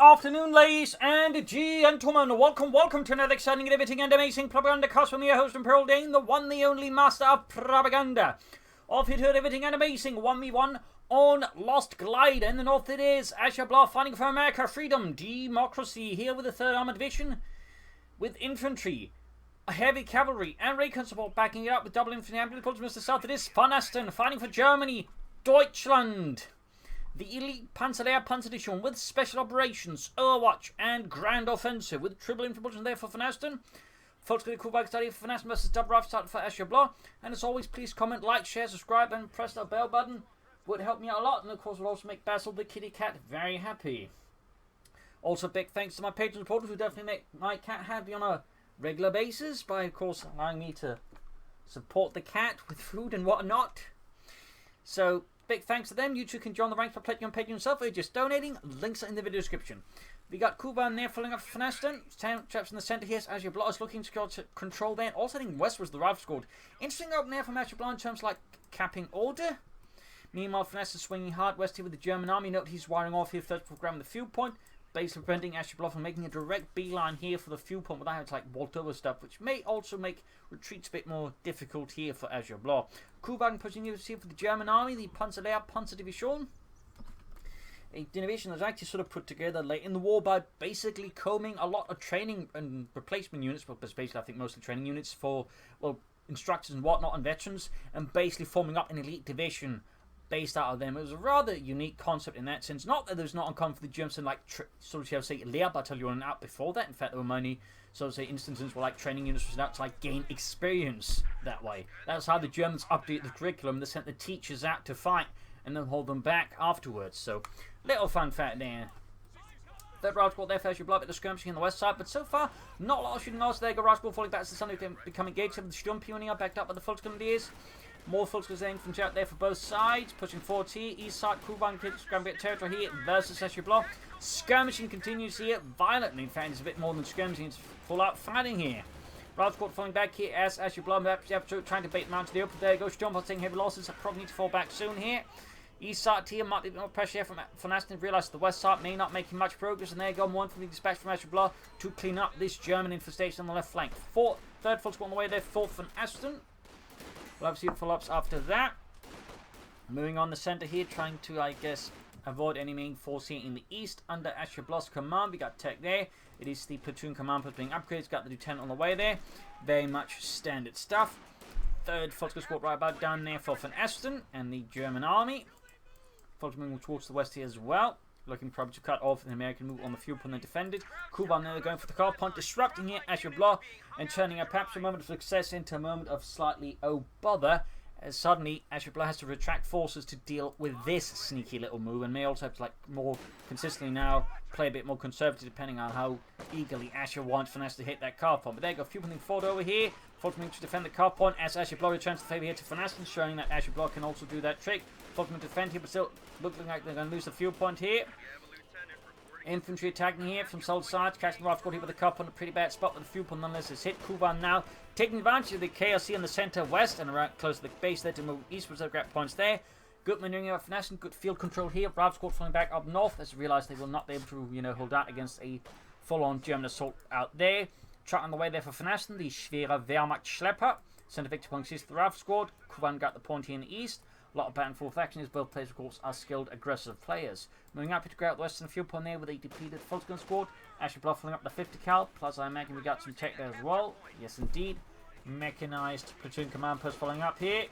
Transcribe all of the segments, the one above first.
afternoon, ladies and gentlemen. Welcome to another exciting, riveting, and amazing Propagandacast from your host and Pearl Dane, the one, the only master of propaganda. Off here to riveting and amazing 1v1 on Lost Glide. In the north it is Ashablois fighting for America, freedom, democracy. Here with the 3rd Armored Division, with infantry, heavy cavalry, and recon support backing it up with double infantry and ambulance. Mr. South it is VonAsten fighting for Germany, Deutschland. The elite Panzer with special operations, Overwatch, and grand offensive with triple infantry there for VonAsten. Folks, the cool bike study for VonAsten versus double rough start for Ashablois. And as always, please comment, like, share, subscribe, and press that bell button. Would help me out a lot, and of course, will also make Basil the kitty cat very happy. Also, big thanks to my Patreon supporters who definitely make my cat happy on a regular basis by, of course, allowing me to support the cat with food and whatnot. So, big thanks to them. You too can join the ranks by pledging on Patreon yourself or just donating. Links are in the video description. We got Kuban there filling up for VonAsten. 10 chaps in the centre here. Ashablois is looking to control there. And also heading westwards, the rifle squad. Interesting open there from Ashablois in terms like capping order. Meanwhile, VonAsten swinging hard west here with the German army. Note he's wiring off here first before grabbing the fuel point. Basically preventing Ashablois from making a direct beeline here for the fuel point without having to like vault over stuff, which may also make retreats a bit more difficult here for Ashablois. Kuban pushing here for the German army, the Panzer Division. A division that was actually sort of put together late in the war by basically combing a lot of training and replacement units, but basically I think mostly training units for, well, instructors and whatnot and veterans, and basically forming up an elite division based out of them. It was a rather unique concept in that sense. Not that it was not uncommon for the Germans to like sort of, shall I say, Lehrbattalion out before that. In fact, there were many sort of say instances where like training units was out to like gain experience that way. That's how the Germans updated the curriculum. They sent the teachers out to fight and then hold them back afterwards. So, little fun fact there. Third round squad there for Ashablois at the skirmishing on the west side, but so far not a lot of shooting loss. There go Rascal falling back to the sun, becoming engaged with the Sturm Pioneer backed up by the Volksgrenadiers. More Volksgrenadiers from out there for both sides, pushing forward here. East side, Kuban scrambling territory here versus Ashablois. Skirmishing continues here violently. In fact, it's a bit more than skirmishing, it's full out fighting here. Round squad falling back here as Ashablois trying to bait them out to the open. There goes Sturm taking heavy losses. Probably need to fall back soon here. East side here might be a bit more pressure here from VonAsten. Realised the west side may not making much progress, and there go one from the dispatch from Ashablois to clean up this German infestation on the left flank. Third full squad on the way there, fourth VonAsten. We'll have follow-ups after that. Moving on the centre here, trying to, I guess, avoid any main force here in the east under Ashablois' command. We got tech there. It is the platoon command post being upgraded. Got the lieutenant on the way there. Very much standard stuff. Third Volksgrenadier squad right about down there for VonAsten and the German army. Volksgrenadier moving towards the west here as well. Looking probably to cut off an American move on the fuel point and defended. Kuban now going for the car point, disrupting here Ashablois and turning a perhaps a moment of success into a moment of slightly oh bother. As suddenly Ashablois has to retract forces to deal with this sneaky little move, and may also have to like more consistently now play a bit more conservative depending on how eagerly Asher wants VonAsten to hit that car point. But there you go, fuel point forward over here. Volksgrenadier to defend the car point as Ashablois returns the favour here to VonAsten, showing that Ashablois can also do that trick. Volksgrenadier defend here, but still looking like they're going to lose the fuel point here. Infantry attacking here from south side. Catching the rifle squad here with the cup on a pretty bad spot, but the fuel point nonetheless is hit. Kuban now taking advantage of the chaos here in the centre west and around close to the base there to move eastwards. They've got points there. Good maneuvering of VonAsten, good field control here. Rifle squad falling back up north as they realise they will not be able to, hold out against a full-on German assault out there. Truck on the way there for VonAsten, the Schwere Wehrmacht Schlepper. Centre victory points is the rifle squad. Kuban got the point here in the east. A lot of back and forth action as both players, of course, are skilled, aggressive players. Moving up to go out the western field point there with a depleted Volksgrenadier squad. Ashablois filling up the 50 cal, plus I imagine we got some tech there as well. Yes, indeed. Mechanised platoon command post following up here.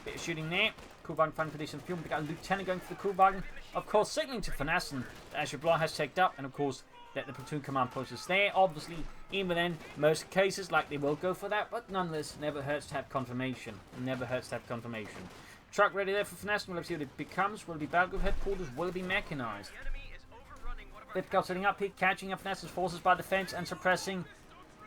Bit of shooting there. Kuban fighting for decent fuel. We got a lieutenant going for the Kuban. Of course, signaling to VonAsten that Ashablois has checked up, and of course, that the platoon command post is there. Obviously, even then, most cases, like they will go for that, but nonetheless, never hurts to have confirmation. Never hurts to have confirmation. Truck ready there for VonAsten. We'll see what it becomes. Will it be battlefield headquarters? Will it be mechanized? Lipkow setting up here, catching up VonAsten's forces by the fence and suppressing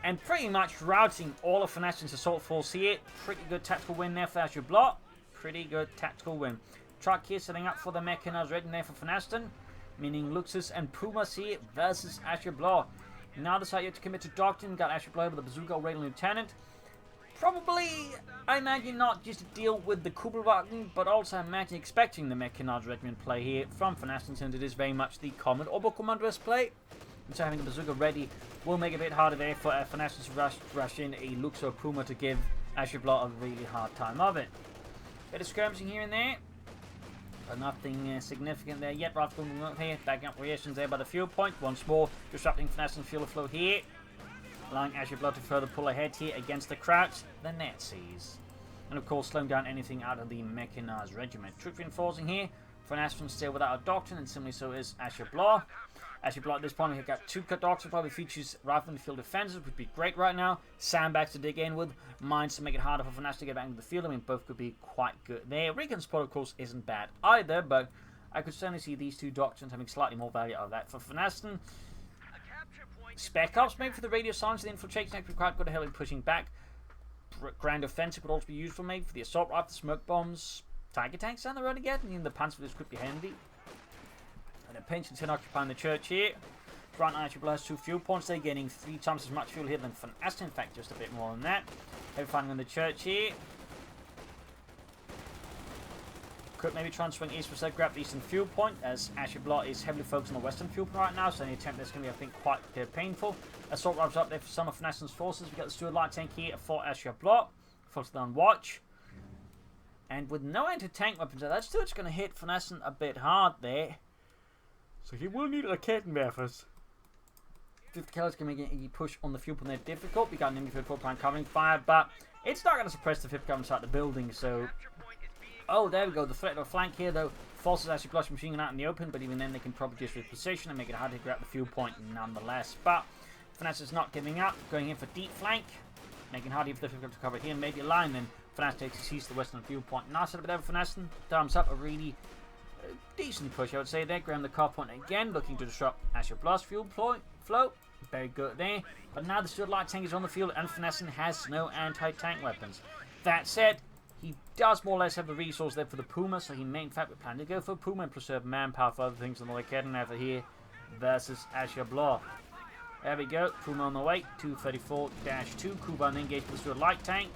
and pretty much routing all of VonAsten's assault force here. Pretty good tactical win there for Ashablois. Pretty good tactical win. Truck here setting up for the mechanized ready there for VonAsten. Meaning Luxus and Pumas here versus Ashablois. Now the side you have to commit to Doctrine. Got Ashablois with a bazooka rail lieutenant. Probably, I imagine, not just to deal with the Kubelwagen, but also I imagine expecting the Mechanized Regiment play here from VonAsten, since it is very much the common Oberkommandier's play. And so having a bazooka ready will make it a bit harder there for VonAsten to rush in a Luxor Puma to give Ashablois a really hard time of it. Bit of skirmishing here and there, but nothing significant there yet. Rather than up here, backing up reactions there by the fuel point. Once more, disrupting VonAsten's fuel flow here, allowing Ashablois to further pull ahead here against the crouch, the Nazis. And of course, slowing down anything out of the Mechanized Regiment. Troop reinforcing here. VonAsten still without a Doctrine, and similarly so is Ashablois. Ashablois at this point, we've got 2 cut Doctrines, probably features rifle and field defenses, would be great right now. Sandbags to dig in with, mines to make it harder for VonAsten to get back into the field. I mean, both could be quite good there. Recon support, of course, isn't bad either, but I could certainly see these 2 Doctrines having slightly more value out of that. For VonAsten, Spec Ops, maybe for the radio silence, the infiltration could be quite good at helping pushing back. Grand Offensive would also be useful, maybe for the assault rifle, smoke bombs, Tiger tanks down the road again, and the Panzer could be handy. And a pension 10 occupying the church here. Front Ashablois has 2 fuel points. They're getting 3 times as much fuel here than VonAsten. In fact, just a bit more than that. Heavy fighting on the church here. Could maybe try and swing east for grab the eastern fuel point, as Ashablois is heavily focused on the western fuel point right now, so any attempt that's going to be, I think, quite painful. Assault rifles up there for some of VonAsten's forces. We've got the Stuart light tank here for Ashablois. Focused on watch. And with no anti-tank weapons, that Stuart's going to hit VonAsten a bit hard there. So he will need a Kettenwerfers. 5th Cavalry can make a push on the fuel point there difficult. We got an MB-34 plan covering fire, but it's not going to suppress the 5th Cavalry inside the building, so... Oh, there we go. The threat of a flank here, though, forces Ashablois machine gun out in the open, but even then they can probably just reposition and make it hard to grab the fuel point nonetheless. But VonAsten's not giving up, going in for deep flank, making it harder for the 5th Cavalry to cover here, and maybe a line, then VonAsten takes to seize the western fuel point. Nice setup there for VonAsten. Thumbs up, a really decent push, I would say there. Grab the car point again, looking to disrupt Ashablois' fuel flow. Very good there. But now the Stuart light tank is on the field, and VonAsten has no anti-tank weapons. That said, he does more or less have the resource there for the Puma, so he may in fact be planning to go for Puma and preserve manpower for other things than the Kettenwerfer here versus Ashablois. There we go, Puma on the way, 234-2, Kuban engaged with the Stuart light tank.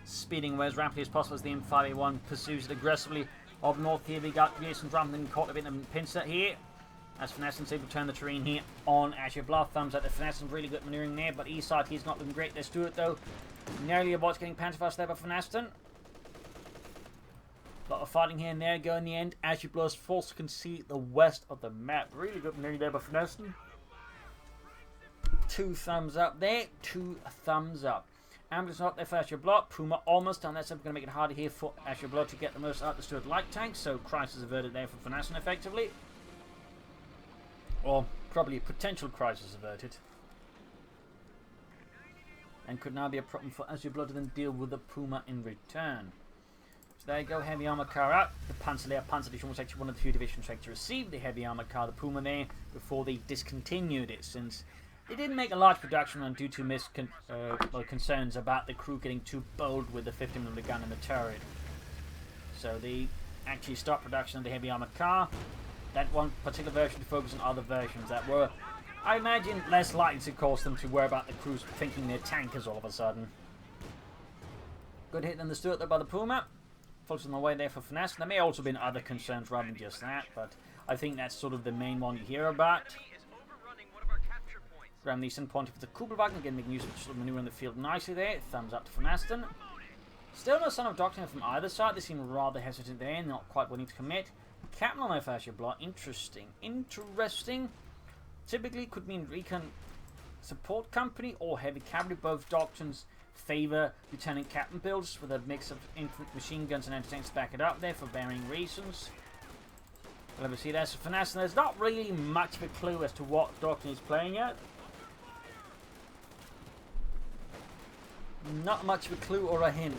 Speeding away as rapidly as possible as the M5A1 pursues it aggressively. Up north here we got Jason Drummond caught a bit of a pincer here. As VonAsten's able to turn the terrain here on Ashablois. Thumbs up to VonAsten, really good maneuvering there, but east side he's not looking great. There's Stuart though. Nearly about getting panzerfast there by VonAsten. A lot of fighting here and there go in the end. Ashablois forced to concede the west of the map. Really good maneuvering there by VonAsten. 2 thumbs up there, 2 thumbs up. Ambulance not there for Ashablois. Puma almost done that, so we're going to make it harder here for Ashablois to get the most out of the Stuart light tank. So crisis averted there for VonAsten effectively. Or probably a potential crisis averted. And could now be a problem for Ashablois to then deal with the Puma in return. So there you go, heavy armor car out. The Panzer Division was actually one of the few divisions to receive the heavy armor car, the Puma there, before they discontinued it, since they didn't make a large production run due to concerns about the crew getting too bold with the 50mm gun in the turret. So they actually stopped production of the heavy armor car. That one particular version to focus on other versions that were, I imagine, less likely to cause them to worry about the crews thinking they're tankers all of a sudden. Good hit on the Stuart there by the Puma. Focus on the way there for VonAsten. There may also have been other concerns rather than just that, but I think that's sort of the main one you hear about. Graham Neeson pointing for the Kubelwagen, again making use of sort of maneuver in the field nicely there. Thumbs up to VonAsten. Still no sign of Doctrine from either side. They seem rather hesitant there, not quite willing to commit. Captain on Ashablois, interesting. Typically could mean recon support company or heavy cavalry. Both doctrines favour lieutenant captain builds with a mix of infantry machine guns and anti-tanks to back it up there for varying reasons. Let me see there. So VonAsten, there's not really much of a clue as to what Doctrine is playing at. Not much of a clue or a hint.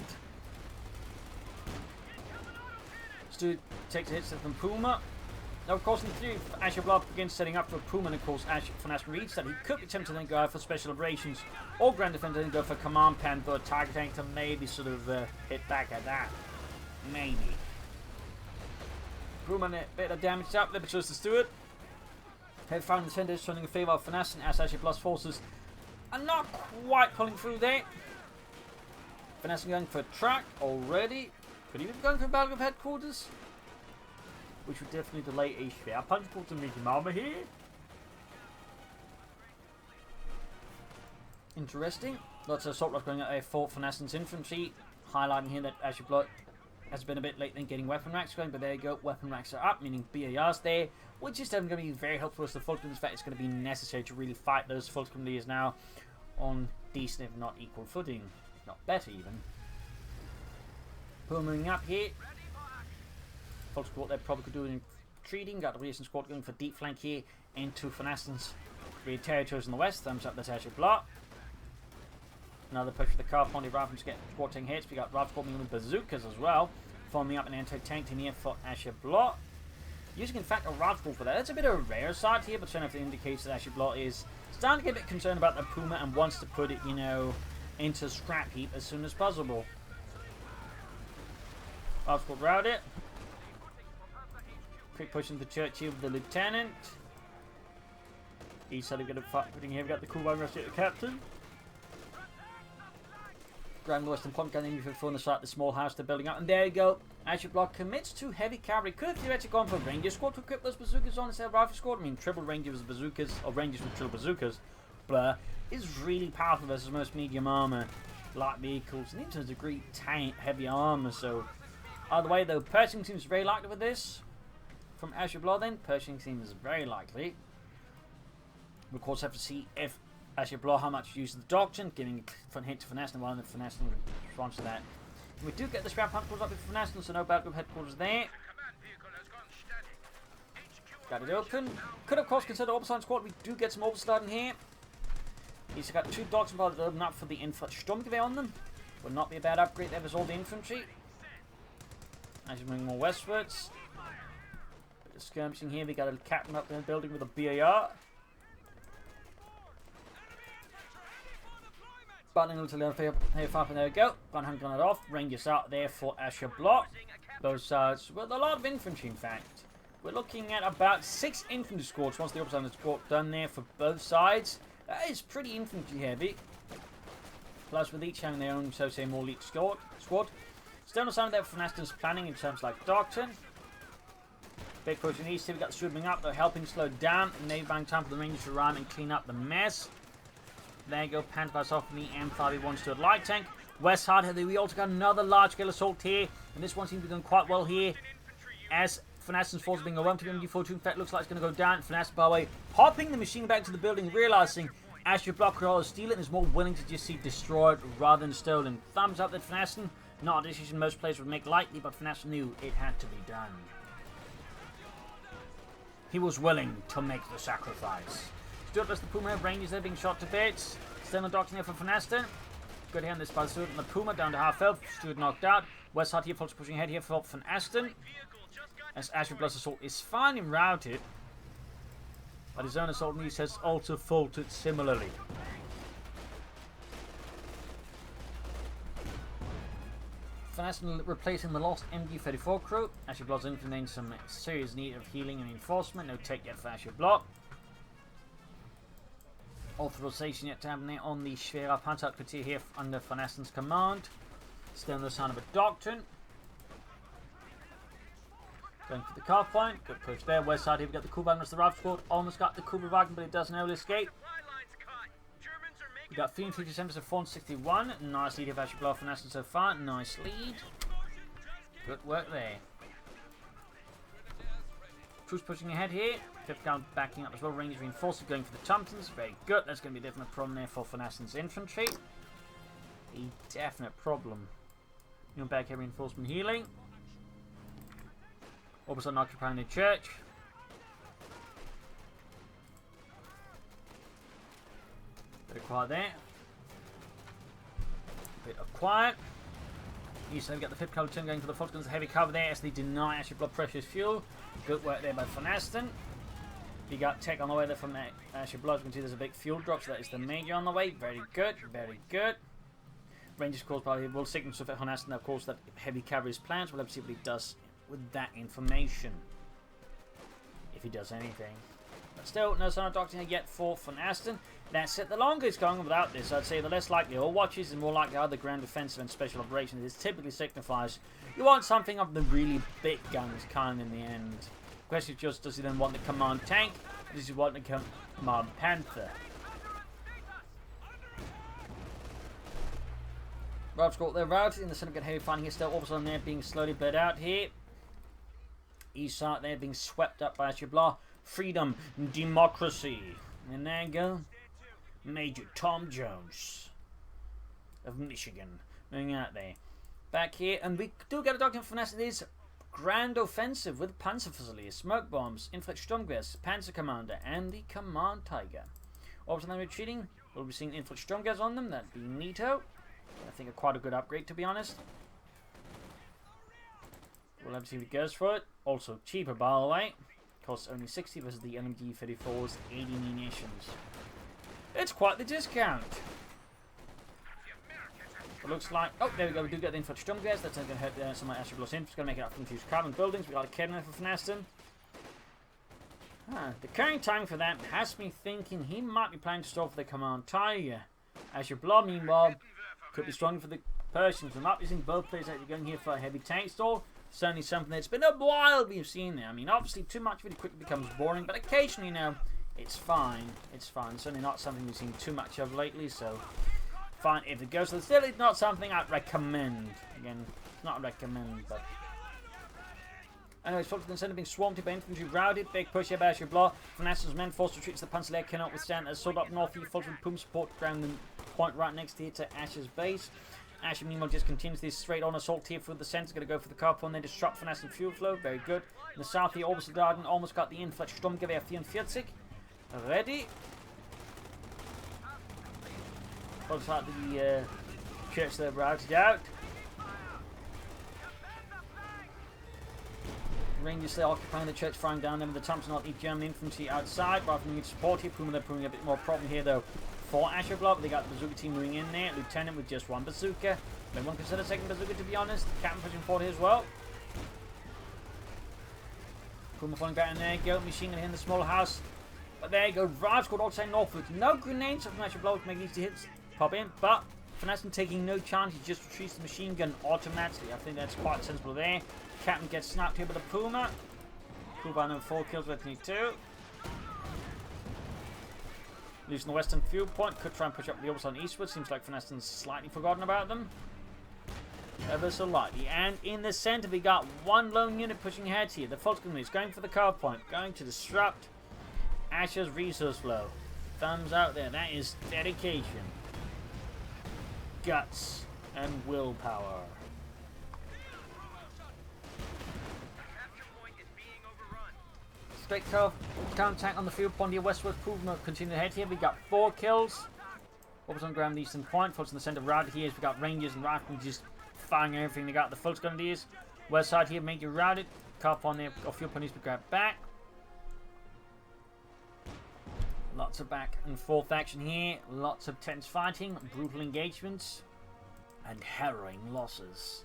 Stu takes a hit from Puma. Now, of course, in theory, Ashablois begins setting up for Puma, and of course, VonAsten reads that he could be tempted to then go out for special operations or Grand Defense and go for Command Panther or Tiger Tank to maybe sort of hit back at that. Maybe. Puma a bit of damage up there, but so is the Stuart. Head fire in the centre is turning in favour of VonAsten as Ashablois forces And not quite pulling through there. VonAsten going for a track already. Could even be going for a battle of headquarters. Which would definitely delay a fair punch towards the medium armor here. Interesting. Lots of assault rifles going out there for VonAsten's infantry. Highlighting here that Ashablois has been a bit late in getting weapon racks going, but there you go, weapon racks are up, meaning BAR's there, which is definitely going to be very helpful as the Fulton. In fact, it's going to be necessary to really fight those Fulton leaders now on decent, if not equal footing. Not better, even. Moving up here. Fulton squad they probably could do in retreating. Got the recent squad going for deep flank here into VonAsten's rear territories in the west. Thumbs up, that's Ashablois. Another push for the car pondy rifles to get squad taking hits. We got rifles forming with bazookas as well. Forming up an anti-tank team here for Ashablois. Using, in fact, a rifle for that. That's a bit of a rare sight here, but certainly if it indicates that Ashablois is starting to get a bit concerned about the Puma and wants to put it, you know, into scrap heap as soon as possible. Rifle route it. Quick push into the church here with the lieutenant. He's suddenly going to fight putting here. We've got the cool one rush at the captain. Grabbing the western pump gun in before on the side of the small house they're building up. And there you go. Ashablois commits to heavy cavalry. Could have theoretically gone for ranger squad to equip those bazookas on instead of rifle squad. I mean, triple rangers with bazookas, or rangers with triple bazookas. Blur is really powerful versus most medium armor, light vehicles, and even to a degree tank heavy armor. So, either way, though, Pershing seems very likely with this. From Ashablois, then, Pershing seems very likely. We of course have to see if Ashablois how much use the Doctrine, giving a front hit to VonAsten, while the VonAsten responds to that. And we do get the scrap headquarters up with VonAsten, so no battle group headquarters there. Got it open. Could of course consider Oberstein squad. We do get some Oberstein here. He's got two Doctrine pilots that open up for the Sturmgewehr on them. Would not be a bad upgrade there with all the infantry. As you bring more westwards. Bit of skirmishing here. We got a captain up there building with a BAR. Battling until the here far, and there we go. 100 off. Rangers out there for Ashablois. Both sides with a lot of infantry, in fact. We're looking at about 6 infantry squads once the opposite squad done there for both sides. That is pretty infantry heavy. Plus, with each having their own, so say, more elite squad. Still not something that VonAsten's planning in terms like Doctrine. Big push in east here. We got the swimming up. They're helping slow down. And they've buying time for the Rangers to run and clean up the mess. There you go, Panther's off from the M5E1 to a light tank. West Hard, we also got another large-scale assault here. And this one seems to be going quite well here. As VonAsten's force being overwhelmed to the MG42. In fact, looks like it's going to go down. VonAsten, by the way, popping the machine back to the building, realizing Ashablois could rather steal it and is more willing to just see destroyed rather than stolen. Thumbs up that VonAsten. Not a decision most players would make lightly, but VonAsten knew it had to be done. He was willing to make the sacrifice. Stuart plus the Puma Rangers there being shot to bits. Still no Doctrine here for VonAsten. Good hand this by Stuart and the Puma down to half health. Stuart knocked out. West Hard here, Fulton pushing ahead here for VonAsten. As Ashablois' assault is finally routed. But his own assault niece has also faltered similarly. VonAsten replacing the lost MG34 crew. Ashablois in some serious need of healing and reinforcement. No take yet for Ashablois. Authorization yet to happen there on the Schwerer Panzerhauptquartier here under VonAsten's command. Still no sign of a Doctrine. Going for the car point. Good push there. West side here we got the Kuban versus the Rifle Squad. Almost got the Kuba wagon, but it does narrowly escape. We got 357 to 461. Nice lead of Ashablois VonAsten so far. Nice lead. Good work there. Troops pushing ahead here. 5th count backing up as well. Rangers reinforced going for the Thompsons. Very good. That's going to be a definite problem there for VonAsten's infantry. A definite problem. New back here reinforcement healing. All of a sudden occupying the church. Bit of quiet there. Bit of quiet. East side we got the 5th Cavalry going for the Fultons. Heavy cover there as they deny Ashablois precious fuel. Good work there by VonAsten. We got tech on the way there from Ashablois. You can see there's a big fuel drop, so that is the major on the way. Very good, very good. Rangers caused by will signal to VonAsten, of course, that heavy cavalry's plans. We'll have to see what he does with that information. If he does anything. But still, no sign of Doctrine yet for VonAsten. That's it. The longer it's going without this, I'd say the less likely all watches and more likely other ground defensive and special operations. This typically signifies you want something of the really big guns kind in the end. The question is just, does he then want the command tank, or does he want the command panther? Rob's got their route in the center, get heavy fighting here still. Also on there being slowly bled out here. East side there being swept up by Ashablois. Freedom, democracy. And there you go. Major Tom Jones of Michigan. Moving out there. Back here, and we do get a document from us. It is Grand Offensive with Panzerfusilier, smoke bombs, Inflict Sturmgewehr, Panzer Commander, and the Command Tiger. Also, then retreating, we'll be seeing Inflict Sturmgewehr on them. That'd be neato. I think quite a good upgrade, to be honest. We'll have to see if it goes for it. Also cheaper, by the way. Costs only 60 versus the LMG-34's 80 munitions. It's quite the discount. It looks like... Oh, there we go. We do get the info Sturmgewehr. That's going to hurt some of my Ashablois in. It's going to make it up from fused carbon buildings. We got a cannon for VonAsten. The current time for that has me thinking he might be planning to stall for the Command Tiger. Ashablois, meanwhile, could be stronger for the Persians. We might be seeing both players actually going here for a heavy tank stall. Certainly something that's been a while we've seen there. I mean, obviously, too much really quickly becomes boring, but occasionally, you know, it's fine. It's fine. Certainly not something we've seen too much of lately, so fine if it goes. So still, it's not something I'd recommend. Again, it's not a recommend, but... Anyways, folks, instead of being swamped by infantry, routed, big push here by Ashablois. VonAsten's men forced to retreat to the Panzerlehr cannot withstand. As sold up north, he falls with Poom support ground and point right next here to Ash's base. Ash, meanwhile, just continues this straight-on assault here through the centre. Going to go for the car point, then disrupt VonAsten fuel flow. Very good. In the south here, Obersoldaten almost got the Inflict Sturmgewehr 44. Ready. Looks like the church there routed out. Rangers there occupying the church, firing down them with the Thompson not the German infantry outside. Rather than need support here, Puma, they're putting a bit more problem here though. For Ashablois, but they got the bazooka team moving in there. Lieutenant with just one bazooka. They won't consider second bazooka, to be honest. Captain pushing forward here as well. Puma falling back in there. Go machine gun here in the small house. But there you go. Rive squad outside northwards. No grenades from Ashablois to make easy hits pop in. But VonAsten taking no chance. He just retreats the machine gun automatically. I think that's quite sensible there. Captain gets snapped here by the Puma. Puma number 4 kills with me too. Losing the western fuel point, could try and push up the Obersoldaten eastward. Seems like VonAsten's slightly forgotten about them. Ever so lightly. And in the center, we got one lone unit pushing ahead here. The Volkskammer is going for the car point, going to disrupt Asher's resource flow. Thumbs out there. That is dedication, guts, and willpower. Straight counter-attack on the field point here. Westward Puma continue ahead here. We got 4 kills. Orbs on ground eastern point. Folks in the center routed here. We got Rangers and Riflemen just firing everything they got. The full Grenadiers. West side here, make you routed. Car on there. Or field point needs to be grabbed back. Lots of back and forth action here. Lots of tense fighting. Brutal engagements. And harrowing losses.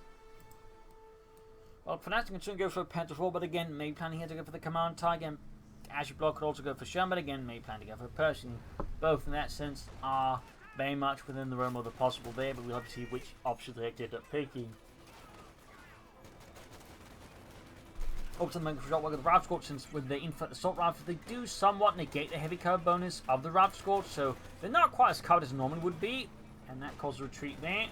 Well, VonAsten can soon go for a Panther 4, but again, maybe planning here to go for the Command Tiger. Ashablois could also go for Sherman, but again, maybe plan to go for Pershing. Both, in that sense, are very much within the realm of the possible there, but we'll have to see which option they ended up picking. Also, the Mega Shot with the Rifle Squad, since with the Infant Assault Rifles, they do somewhat negate the heavy cover bonus of the Rifle Squad, so they're not quite as covered as normally would be, and that causes a retreat there.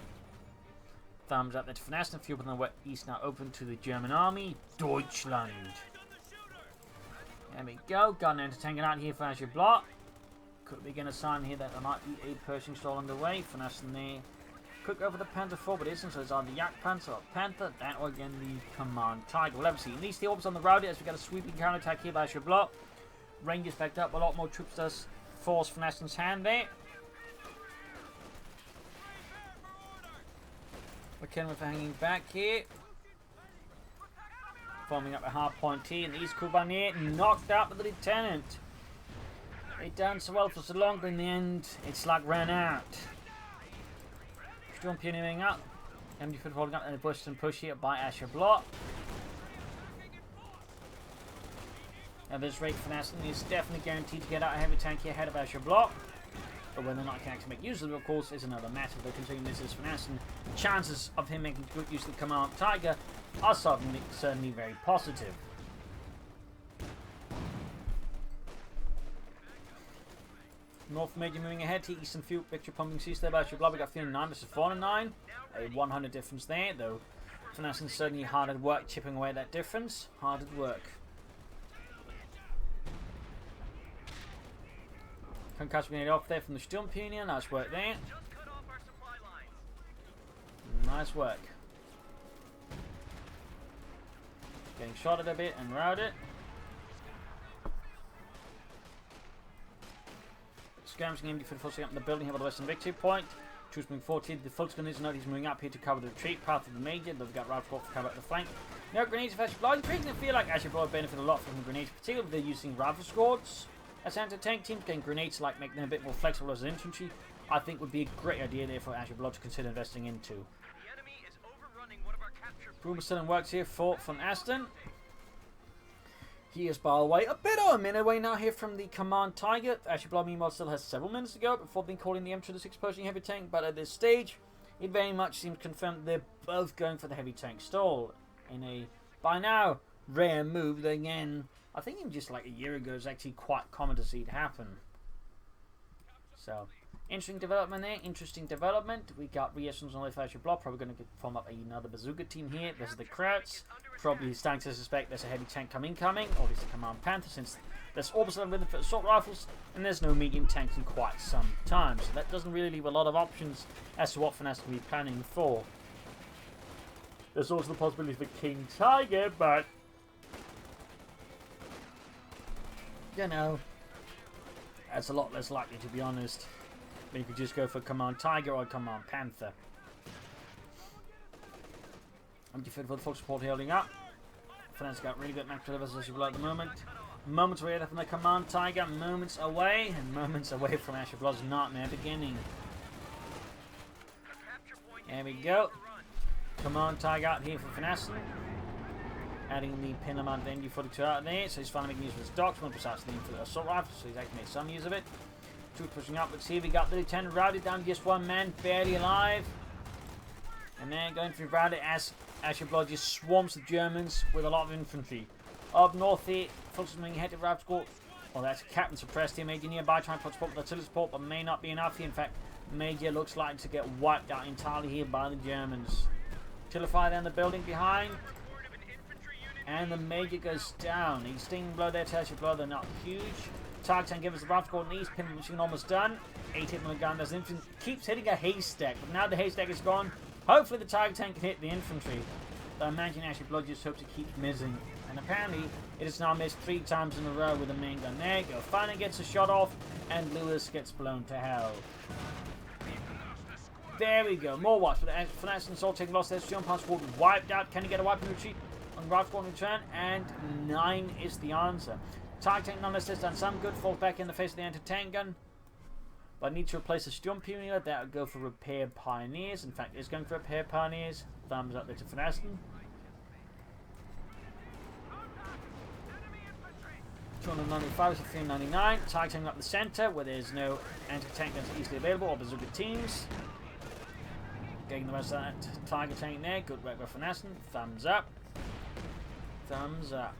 Thumbs up there to VonAsten. Field on the west east now open to the German army. Deutschland. There we go. Gun entertaining out here for Ashablois. Could we get a sign here that there might be a Pershing stall underway? VonAsten there. Could go for the Panther 4, but it isn't, so it's either Yak Panther or Panther. That or again the Command Tiger. We'll have to see. These the orbs on the route as we get a sweeping counterattack here by Ashablois. Rangers backed up. A lot more troops does force VonAsten's hand there. McKenna for hanging back here. Forming up a hard point T, and the East Kuban knocked out by the Lieutenant. It done so well for so long, but in the end, it's like ran out. Storm pioneering up. Empty foot holding up and a push and push here by Ashablois. At this rate, VonAsten is definitely guaranteed to get out a heavy tank here ahead of Ashablois. But whether or not he can actually make use of it, of course, is another matter. Though considering this is VonAsten, chances of him making good use of the Command Tiger are certainly very positive. North Major moving ahead to Eastern Field, picture pumping C-Step by Ashablois. We got feeling 9 versus 4 and 9. A 100 difference there, though. VonAsten certainly hard at work chipping away at that difference. Hard at work. Concuss being off there from the Sturmpunion. Nice work there. Nice work. Getting shot at a bit and routed. Skirmishing him for forcing up in the building here by the western victory point. Troops moving forward here. The Fulton is note he's moving up here to cover the retreat path of the Major. They've got Ralph for cover at the flank. No grenades of Ashablois. I'm creating feel like Ashablois benefit a lot from the grenades, particularly if they're using rifle squads as anti-tank teams. Getting grenades to like make them a bit more flexible as infantry, I think would be a great idea there for Ashablois to consider investing into. The enemy is overrunning one of our capture Rumor still in works here for VonAsten. He is by the way a bit of a minute away now here from the Command Tiger. Ashablois meanwhile still has several minutes to go before being called in the M26 Pershing heavy tank, but at this stage it very much seems confirmed they're both going for the heavy tank stall in a by now rare move that again I think even just like a year ago is actually quite common to see it happen. So interesting development there, interesting development. We got reactions on left Ashablois, probably going to form up another bazooka team here. There's the Krauts. Probably starting to suspect there's a heavy tank incoming, or at least a Command Panther, since there's also with the assault rifles, and there's no medium tanks in quite some time. So that doesn't really leave a lot of options as to what VonAsten will be planning for. There's also the possibility of the King Tiger, but you know, that's a lot less likely to be honest. You could just go for Command Tiger or Command Panther. I'm defeated for the full support holding up. VonAsten got really good match delivers Ashablois at the moment. Moments away from the Command Tiger, moments away, and moments away from Ashablois' nightmare beginning. There we go. Command Tiger out here for VonAsten. Adding the pin amount of MG42 out there, so he's finally making use of his Doctrine, precisely for the assault rifle, so he's actually made some use of it. Troops pushing upwards here. We got the Lieutenant routed down, just one man, barely alive. And then going through routed as Ashablois just swarms the Germans with a lot of infantry. Up north here, Fulton moving ahead to Ralph Squad. Well, that's Captain suppressed here. Major nearby trying to put support with artillery support, but may not be enough here. In fact, Major looks like to get wiped out entirely here by the Germans. Artillery fire down the building behind. And the Major goes down. He's stinging blow there to Ashablois. They're not huge. Target tank gives the Ralph Squad an east. Pin machine almost done. 8 hit with a gun. There's an infantry. Keeps hitting a haystack, but now the haystack is gone. Hopefully the Tiger tank can hit the infantry. But I imagine Ashablois just hopes it keeps missing. And apparently it has now missed 3 times in a row with a main gun. There you go. Finally gets a shot off and Lewis gets blown to hell. There we go. More watch. But VonAsten assault taking loss there. Sturmpunion squad wiped out. Can he get a wipe in retreat on Ralph Squad in return? And 9 is the answer. Tiger tank nonetheless has done some good. Falls back in the face of the anti-tank gun. But I need to replace the Sturmpunion. That would go for Repair Pioneers. In fact, it's going for Repair Pioneers. Thumbs up there to VonAsten. 295 to 399. Tiger tank up the center where there's no anti-tank guns easily available or bazooka teams. Getting the rest of that Tiger tank there. Good work by VonAsten. Thumbs up. Thumbs up.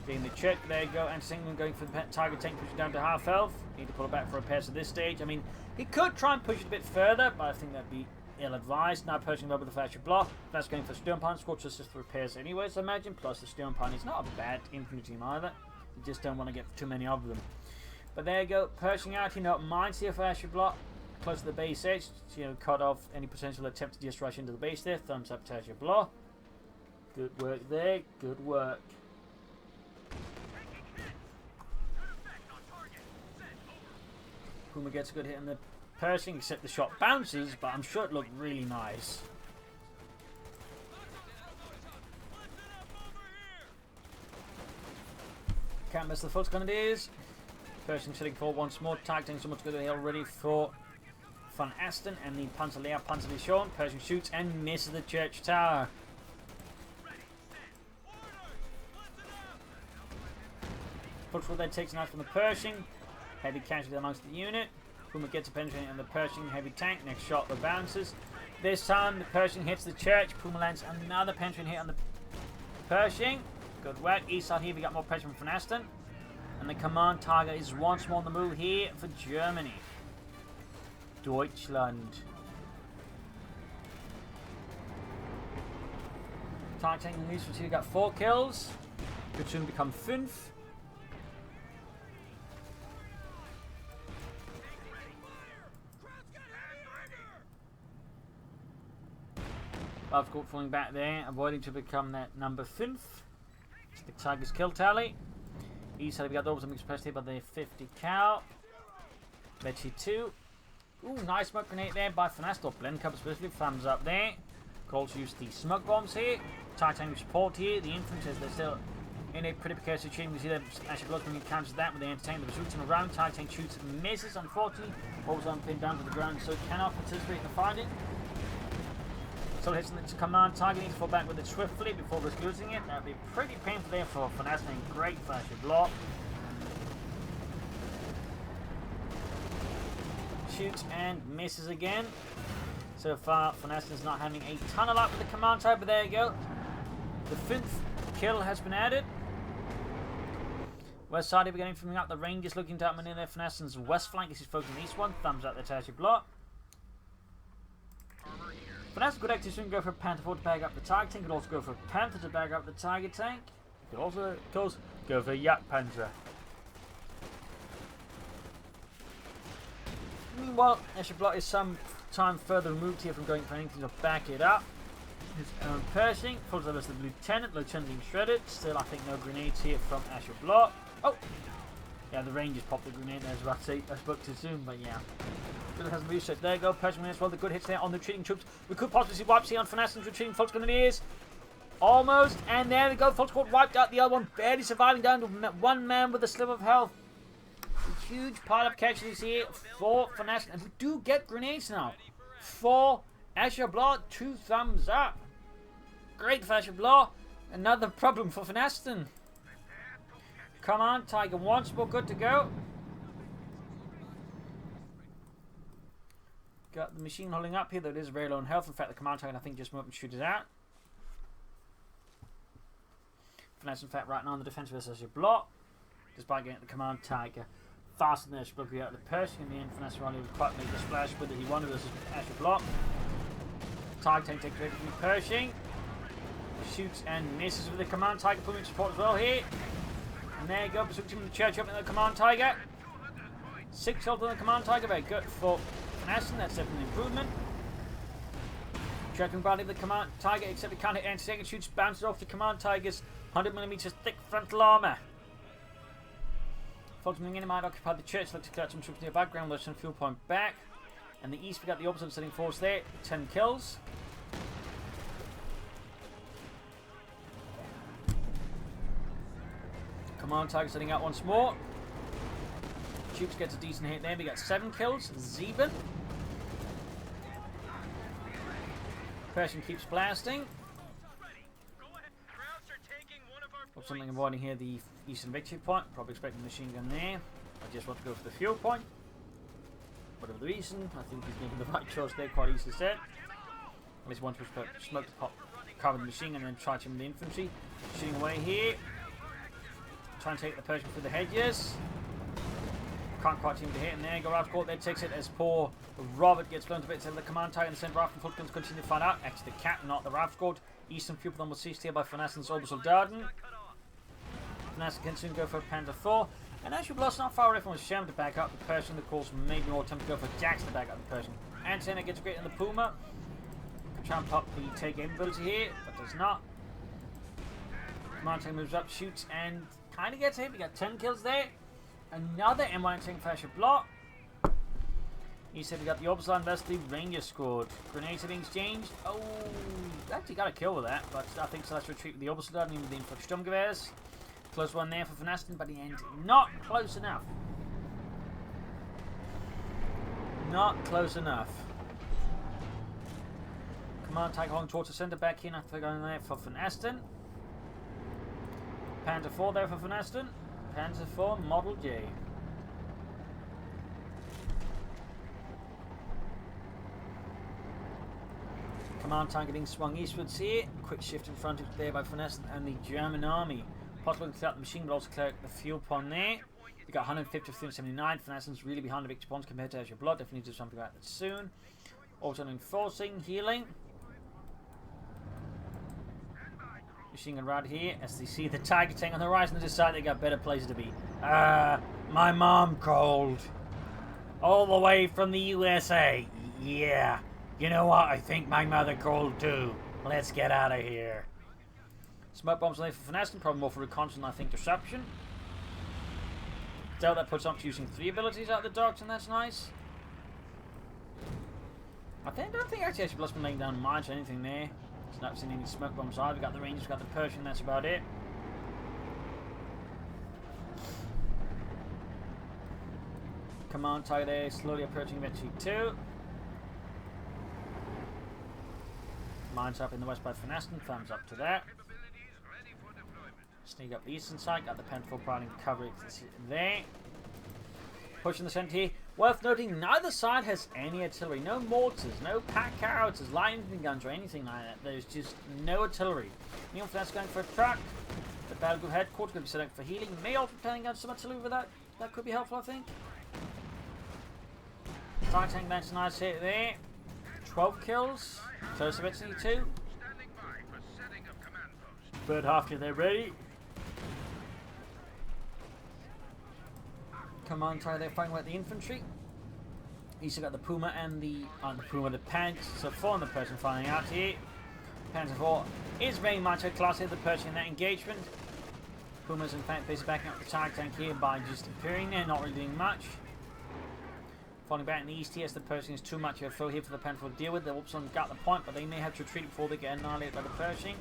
Being the check, there you go. Anti-tank going for the Tiger tank, pushing down to half health. Need to pull it back for repairs at this stage. I mean, he could try and push it a bit further, but I think that'd be ill-advised. Now pushing over the Ashablois. That's going for Sturmpunion squad, just for repairs anyways, I imagine. Plus the Sturmpunion is not a bad infantry team either. You just don't want to get too many of them. But there you go. Pushing out, mines here for Ashablois. Close to the base edge. Cut off any potential attempt to just rush into the base there. Thumbs up to Ashablois. Good work there. Good work. Puma gets a good hit on the Pershing, except the shot bounces, but I'm sure it looked really nice. Can't miss the foot grenadiers. Pershing sitting forward once more, targeting so much good already for VonAsten and the Panzerlehr Panzerdivision. Pershing shoots and misses the church tower. Footfall then takes an out from the Pershing. Heavy casualty amongst the unit. Puma gets a penetrating on the Pershing heavy tank. Next shot, the bounces. This time, the Pershing hits the church. Puma lands another penetrating hit on the Pershing. Good work. East side here, we got more pressure from VonAsten. And the command target is once more on the move here for Germany. Deutschland. Target tank in the East got 4 kills. Could soon become 5. I've got falling back there, avoiding to become that number 5. The Tiger's kill tally. East side we got those some expressed here by the 50 cal. Betty 2. Ooh, nice smoke grenade there by VonAsten. Blend cup especially. Thumbs up there. Could also use the smoke bombs here. Titanium support here. The infantry they're still in a pretty precarious situation. We see that Ashablois counters that with the entertain. The shooting around. Titan shoots and misses. Unfortunately, always on pinned down to the ground, so cannot participate in the fighting. So hits the command target, needs to fall back with it swiftly before risk losing it. That would be pretty painful there for VonAsten. Great for Ashablois. Shoots and misses again. So far, VonAsten is not having a ton of luck with the command type, but there you go. The 5th kill has been added. West side, we're getting from up. The Rangers looking to outmaneuver there. VonAsten's west flank. This is focused on east one. Thumbs up there to Ashablois. VonAsten could actually soon go for Panther 4 to bag up the target tank. Could also go for Panther to bag up the target tank. Could also, of course, go for Jagdpanzer. Meanwhile, Ashablois is some time further removed here from going for anything to back it up. His own Pershing. Full level as the Lieutenant. Lieutenant being shredded. Still, I think no grenades here from Ashablois. Oh! Yeah, the Rangers popped the grenade there as well. I spoke too soon, but yeah. Still has a reset. There you go. Pershing as well. The good hits there on the retreating troops. We could possibly see wipes here on VonAsten's retreating Fultz Grenadiers. Almost. And there we go. Fultz got wiped out. The other one barely surviving down to one man with a sliver of health. A huge pile of casualties here for VonAsten. And we do get grenades now. For Ashablois. 2 thumbs up. Great for Ashablois. Another problem for VonAsten. Come on, Tiger once more, good to go. Got the machine holding up here, though it is very low in health. In fact, the command target I think just went and shoot it out. VonAsten, in fact, right now on the defense versus Ashablois. Despite getting the command tiger faster than Ashablois out of the Pershing. In the end, VonAsten only was quite made the splash with it. He won versus Ashablois. Tiger tank takes away from the Pershing. Shoots and misses with the command tiger, pulling support as well here. And there you go, switching the church up in the command tiger. 6 health on the command tiger, very good for VonAsten, that's definitely an improvement. Tracking body of the command tiger, except it can't hit anti-tank, shoots, bounces off the command tiger's 100mm thick frontal armour. Fulton in might occupy the church, looks to collect some troops near background, there's some fuel point back. And the east, we got the opposite sitting force there, 10 kills. Command tiger setting out once more. Troops gets a decent hit there. We got 7 kills. Sieben. Pershing keeps blasting. Got something avoiding here, the eastern victory point. Probably expecting the machine gun there. I just want to go for the fuel point. Whatever the reason, I think he's making the right choice there, quite easily said. At least wants to smoke the pop, cover the machine gun, and then charge him with the infantry. Shooting away here. Trying to take the Pershing through the hedges. Can't quite seem to hit, and there you go. Ralph Court there takes it as poor Robert gets blown to bits. The command tiger in the centre. Ralph and Fultons continue to fight out. Actually, the cap, not the Ralph Court. Eastern pupil was seized here by VonAsten's Orbital Darden. VonAsten can soon go for Panther 4. And Ashablois not far away from Shem to back up the Pershing. Of course, maybe more attempt to go for Jax to back up the Pershing. Antenna gets great in the Puma. Could try and pop the take ability here, but does not. Command tiger moves up, shoots, and kind of gets hit. We got 10 kills there. Another M1 tank for Ashablois. He said we got the opposite line versus the Ranger squad. Grenades are being exchanged. Oh, actually got a kill with that, but I think so. Let's retreat with the opposite line with the Sturmgewehrs. Close one there for VonAsten, but the end not close enough. Not close enough. Command tiger holding towards the centre back here. After going there for VonAsten. Panther 4 there for VonAsten. Panther 4 Model J. Command tank getting swung eastwards here. Quick shift in front of there by VonAsten and the German army. Possible to clear out the machine, but also clear out the fuel pond there. We got 150 to 379. VonAsten's really behind the victory ponds compared to Ashablois. Definitely do something about that soon. Also enforcing, healing. Machine gun right here as they see the Tiger tank on the horizon. They decide they got better places to be. My mom called. All the way from the USA. Yeah. You know what? I think my mother called too. Let's get out of here. Smoke bombs left for VonAsten, probably more for reconnaissance than I think disruption. So that puts up to using 3 abilities out of the Doctrine, that's nice. I don't think actually Ashablois been laying down much or anything there. It's not seen any smoke bombs either. We've got the Rangers, we've got the Pershing, that's about it. Command Tiger there, slowly approaching Victory 2. Mines up in the west by VonAsten, thumbs up to that. Sneak up the eastern side, got the Pentacle providing coverage there. Pushing the centre here. Worth noting, neither side has any artillery. No mortars, no pack howitzers, lightning guns or anything like that. There's just no artillery. Neil VonAsten going for a truck. The battle group headquarters going to be set up for healing. May also be planning on some artillery with that. That could be helpful, I think. Tiger tank that's a nice hit there. 12 kills. Close to Victory 2. Third half here, they're ready. Command Tiger there fighting with the infantry. He's got the Puma and the Panzer. So 4 on the Pershing firing out here. Panzer 4 is very much a class here, the Pershing in that engagement. Puma's in fact basically backing up the Tiger tank here by just appearing there, not really doing much. Falling back in the east here as the Pershing is too much of a foe here for the Pentacle to deal with. They've also got the point, but they may have to retreat before they get annihilated by the Pershing.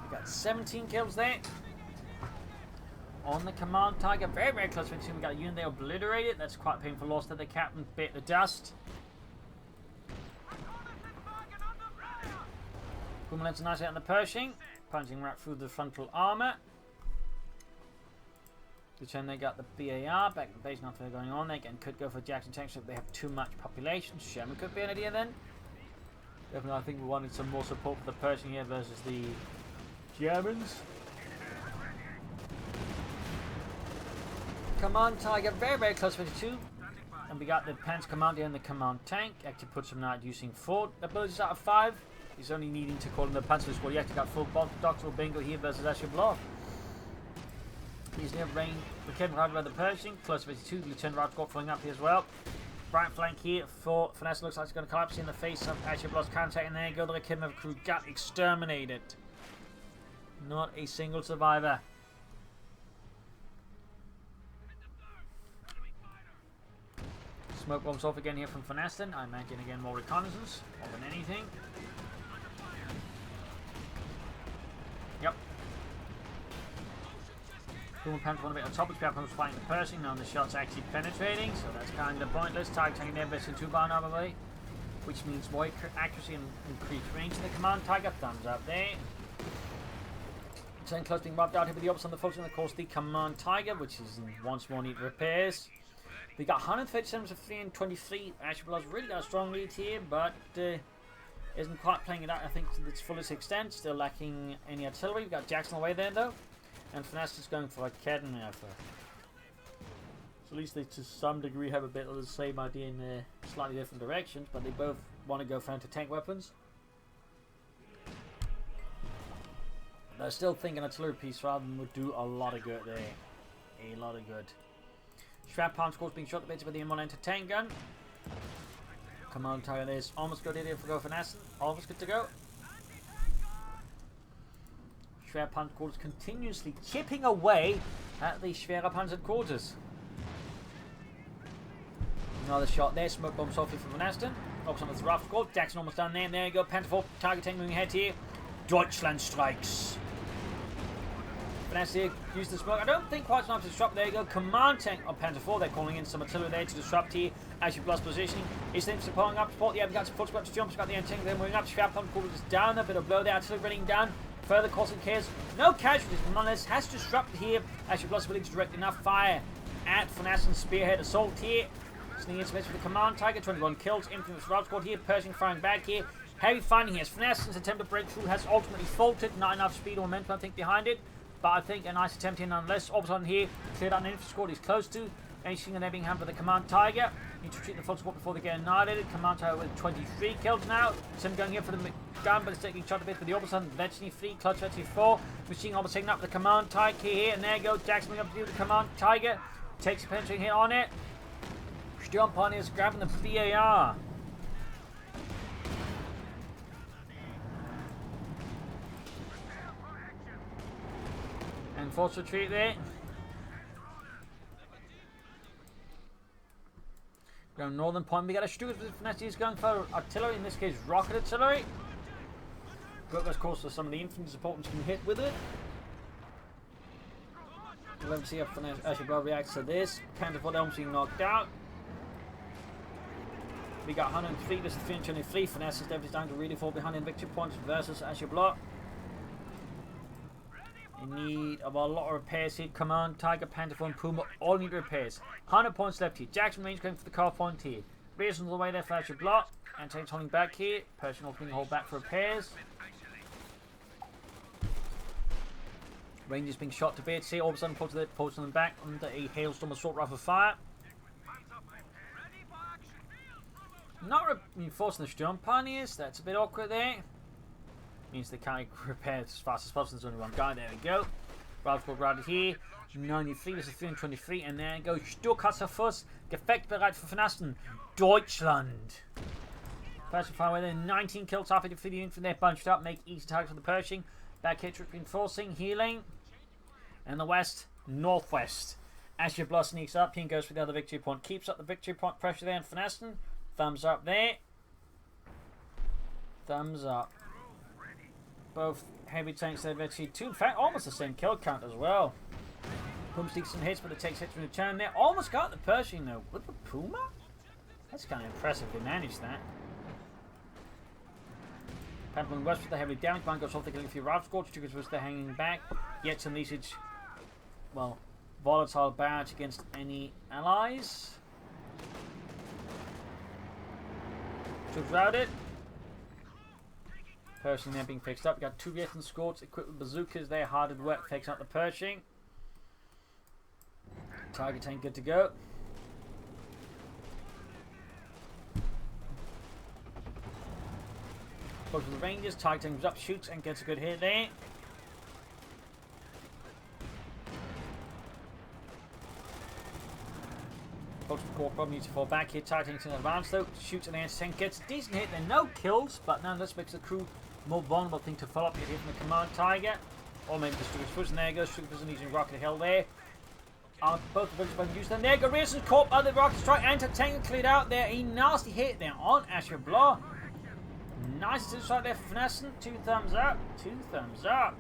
We got 17 kills there. On the Command Tiger, very, very close to it. We got a unit there obliterated. That's quite a painful loss that the captain bit the dust. Puma lands a nice hit on the Pershing, punching right through the frontal armour. Then they got the BAR back in the base, nothing going on. They again could go for Jackson tanks if they have too much population. Sherman could be an idea then. Definitely, I think we wanted some more support for the Pershing here versus the Germans. Command Tiger, very, very close to 52. And we got the Panzer Commander and the Command Tank. Actually puts him out using 4 abilities out of 5. He's only needing to call in the Panzer Squad. He actually got full doctoral bingo here versus Ashablois. He's near range. We came right by the Pershing. Close to 52. Lieutenant Rod got flying up here as well. Right flank here for VonAsten. Looks like it's going to collapse in the face of Ashablois' contact. And there you go. The Kidnap crew got exterminated. Not a single survivor. Smoke bombs off again here from VonAsten. I imagine again more reconnaissance more than anything. Yep. Puma Panther on a bit on top, which Panther was fighting the Pershing. Now the shot's actually penetrating, so that's kind of pointless. Tiger taking their best in 2 bar armor way, which means more accuracy and increased range in the Command Tiger. Thumbs up there. Ten close being rubbed out here with the opposite on the focus, and of course the Command Tiger, which is once more need repairs. We got 137 to 323. Ashablois really got a strong lead here, but isn't quite playing it out, I think, to its fullest extent. Still lacking any artillery. We've got Jackson away there, though. And VonAsten's going for a Kedden effort. So at least they, to some degree, have a bit of the same idea in slightly different directions, but they both want to go for anti-tank weapons. They're still thinking artillery piece rather than would do a lot of good there. A lot of good. Strap Palm Squad's being shot by the M1 anti-tank gun. Command Tiger there's almost good idea for go VonAsten. Almost good to go. Schwerpanzerquarters continuously chipping away at the Schwerer quarters. Another shot there, smoke bomb softly from VonAsten. Focus on the rough squad. Jackson almost done there, and there you go. Panther 4 target tank moving ahead here. Deutschland strikes. VonAsten use the smoke. I don't think quite enough to disrupt. There you go. Command tank on Panther 4. They're calling in some artillery there to disrupt here. Ashablois positioning. Is things pulling up support. Yeah, we got some full squad to jump. Got the anti-tank there moving up. Schwerpanzerquarters down. A bit of blow there. Artillery running down. Further causing chaos. No casualties, but nonetheless has disrupted here. Ashablois willing to direct enough fire at VonAsten's spearhead assault here. Sneaking into with the Command Tiger, 21 kills. Infamous Rout Squad here, Pershing firing back here. Heavy fighting here. Finassen's attempt to break through has ultimately faltered. Not enough speed or momentum, I think, behind it. But I think a nice attempt here nonetheless. All of a sudden here, cleared out an infantry squad he's close to. Anything in there being handled by the Command Tiger. Need to retreat the full squad before they get annihilated. Command Tiger with 23 kills now. Some going in for the gun, but it's taking shot a bit for the Orbison. Eventually 3, Clutch eventually 4. Machine almost taking up the Command Tiger here, and there you go. Jackson up to do the Command Tiger. Takes a penetrating hit on it. Sturmpioneers grabbing the BAR. And forced retreat there. Going northern point, we got a Stuart with Finesse going for artillery, in this case rocket artillery. But of course some of the infantry supporters can hit with it. Let's see how Ashablois reacts to this. Counterfoot Elms being knocked out. We got 103 versus 323. Finesse is definitely starting to really fall behind in victory points versus Ashablois. In need of a lot of repairs here. Command, Tiger, Panther, and Puma all need repairs. 100 points left here. Jackson range going for the car point here. Reasons all the way there for Ashablois. And takes holding back here. Personal being hold back for repairs. Rangers being shot to bits here. All of a sudden pulls them back under a hailstorm assault rifle fire. Not reinforcing the Sturmpioneers. That's a bit awkward there. Means they can't repair as fast as possible. There's only one guy. There we go. Rifle routed here. 93 versus 323. And there we go. Sturkasserfuss. Gefechtbereit für VonAsten. Deutschland. Pershing fire away there. 19 kills. Half of the unit from there bunched up. Make easy targets for the Pershing. Back here, reinforcing, healing. And the west, northwest. Ashablois sneaks up. He goes for the other victory point. Keeps up the victory point pressure there in VonAsten. Thumbs up there. Thumbs up. Both heavy tanks there, actually 2. In fact, almost the same kill count as well. Puma sneaks some hits, but it takes hits from the turn there. Almost got the Pershing though. With the Puma? That's kind of impressive. They managed that. Panther west with the heavily damaged. One goes off the killing a few Rout Squads. Triggers was they're hanging back. Yet some usage, well, volatile barrage against any allies. Troops routed. Pershing there being fixed up. We got 2 Vietnam squads equipped with bazookas. They're hard at work fixing up the Pershing. Target tank good to go. Goes with the Rangers. Target tank goes up, shoots, and gets a good hit there. Goes for core problem, needs to fall back here. Target tank's in advance though. Shoots an anti-tank, gets a decent hit there. No kills, but nonetheless makes the crew more vulnerable thing to follow up here from the Command Tiger. Or maybe the Stuart's push, and there goes. Stuart's using rocket hell there. Both the villagers going to use them. There go Rearson's caught by the rocket strike. Anti-tank cleared out there. A nasty hit there on Ashablois. Nice strike there for VonAsten. 2 thumbs up. 2 thumbs up.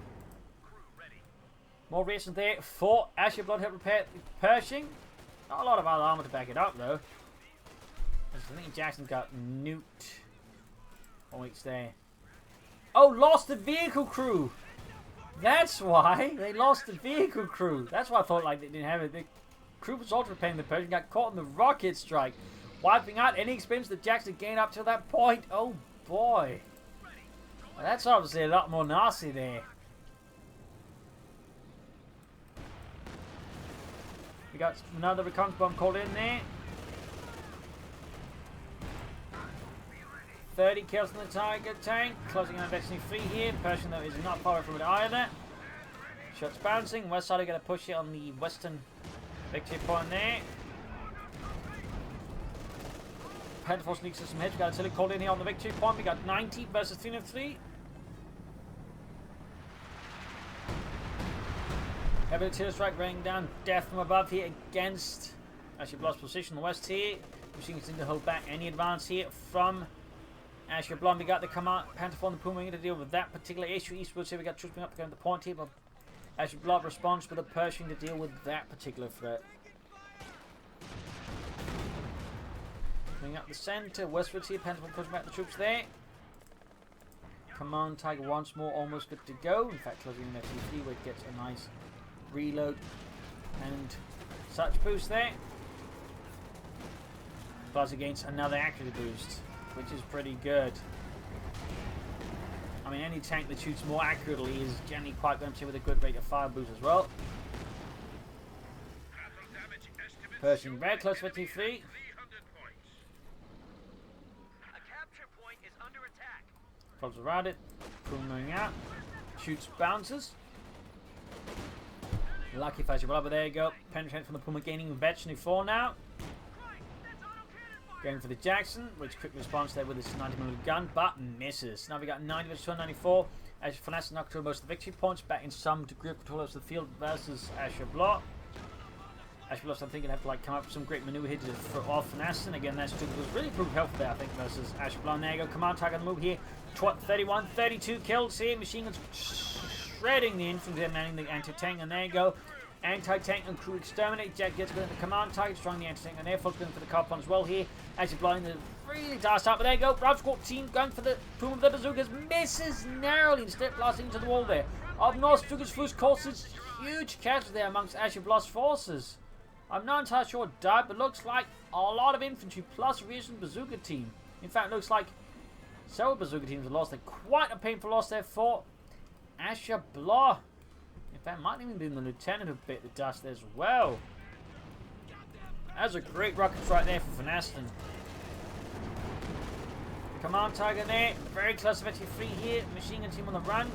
More Rearson there for Ashablois to help repair the Pershing. Not a lot of other armor to back it up though. I think Jackson got nuked. Oh, it's there. Oh, lost the vehicle crew. That's why they lost the vehicle crew. That's why I thought like they didn't have it. The crew was also repairing the Pershing, got caught in the rocket strike, wiping out any experience that Jackson gained up to that point. Oh boy, well, that's obviously a lot more nasty there. We got another reconnaissance bomb called in there. 30 kills on the Tiger tank, closing on Destiny 3 here. Pershing though is not far from it either. Shots bouncing. West side are going to push it on the western victory point there. Panther sneaks in some hits. We got artillery called in here on the victory point. We got 90 versus 303. Heavy artillery strike raining down death from above here against Ashablois' position on the west here. Machine seems to hold back any advance here from Ashablois. We got the command Panther and the Puma to deal with that particular issue. Eastwards here we got troops up going to the point here, but Ashablois responds with a Pershing to deal with that particular threat. Coming up the centre, westwards here, Panther pushing back the troops there. Command Tiger once more, almost good to go. In fact, closing in T3 where it gets a nice reload and such boost there. Plus against another accuracy boost, which is pretty good. I mean, any tank that shoots more accurately is generally quite going to see with a good rate of fire boost as well. Pershing red, close 53. A capture point is under attack. Follows around it. Puma moving out. Shoots bouncers. Lucky for Ashablois, but there you go. Penetrate from the Puma gaining veteran 4 now. Going for the Jackson, which quick response there with his 90mm gun, but misses. Now we got 90 versus 294. As VonAsten knocked through most of the victory points, back in some degree of control of the field versus Ashablois. Ashablois, I think, have to like come up with some great maneuver here to throw off VonAsten. Again, that's was really proved helpful there, I think, versus Ashablois. There you go, command target on the move here. 31, 32 kills here. Machine guns shredding the infantry and manning the anti-tank, and there you go. Anti-tank and crew exterminate. Jack gets going to the command target, strong the anti-tank, and Air Force going for the car as well here. Actually blowing the really dark start, but there you go. Route Squad team going for the Puma of the bazookas, misses narrowly, instead blasting into the wall there. Up north, Stuka's first courses, huge casualty there amongst Ashablois forces. I'm not entirely sure what died, but looks like a lot of infantry plus recent bazooka team. In fact, looks like several bazooka teams have lost. They're quite a painful loss there for Ashablois. In fact, might even be the lieutenant who bit the dust as well. That's a great rocket right there for VonAsten. Command target there, very close to 53 here. Machine gun team on the run.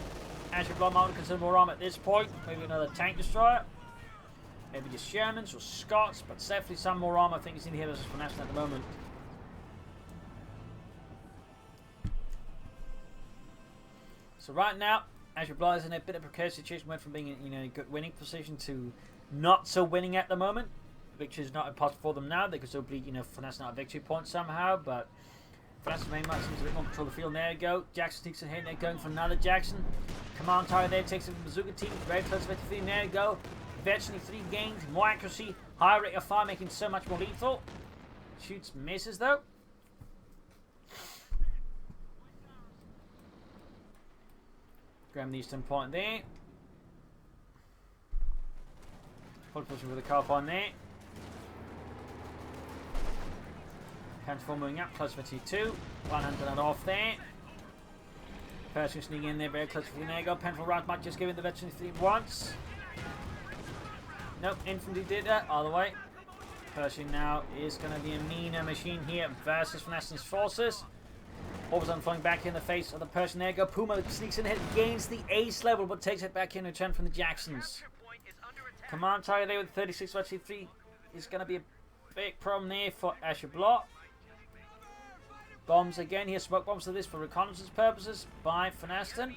Ashablois might consider more armor at this point. Maybe another tank destroyer. Maybe just Shermans or Scots, but definitely some more armor I think is in here versus VonAsten at the moment. So right now, Ashablois is in a bit of a precarious situation, went from being in a good winning position to not so winning at the moment, which is not impossible for them now. They could still bleed, VonAsten out a victory point somehow, but VonAsten main might seems a bit more control of the field. There you go. Jackson takes a hit, they're going for another Jackson. Command target there takes it from the bazooka team, very close to 53. There you go. Veteran 3 gains, more accuracy, higher rate of fire, making so much more lethal. Shoots, misses though. Graham the eastern point there. Full pushing with the car point there. Counter moving up, close to 52. One hand done off there. Pershing sneaking in there, very close to the there you go. Penfold round might just give it the veteran 3 once. Nope, infantry did that all the way. Pershing now is going to be a meaner machine here versus VonAsten's forces. Orbison flying back in the face of the Pershing. There you go. Puma sneaks in ahead, gains the ace level, but takes it back in return from the Jacksons. Command target there with 36 versus 3 is going to be a big problem there for Ashablois. Bombs again here, smoke bombs to this for reconnaissance purposes by VonAsten.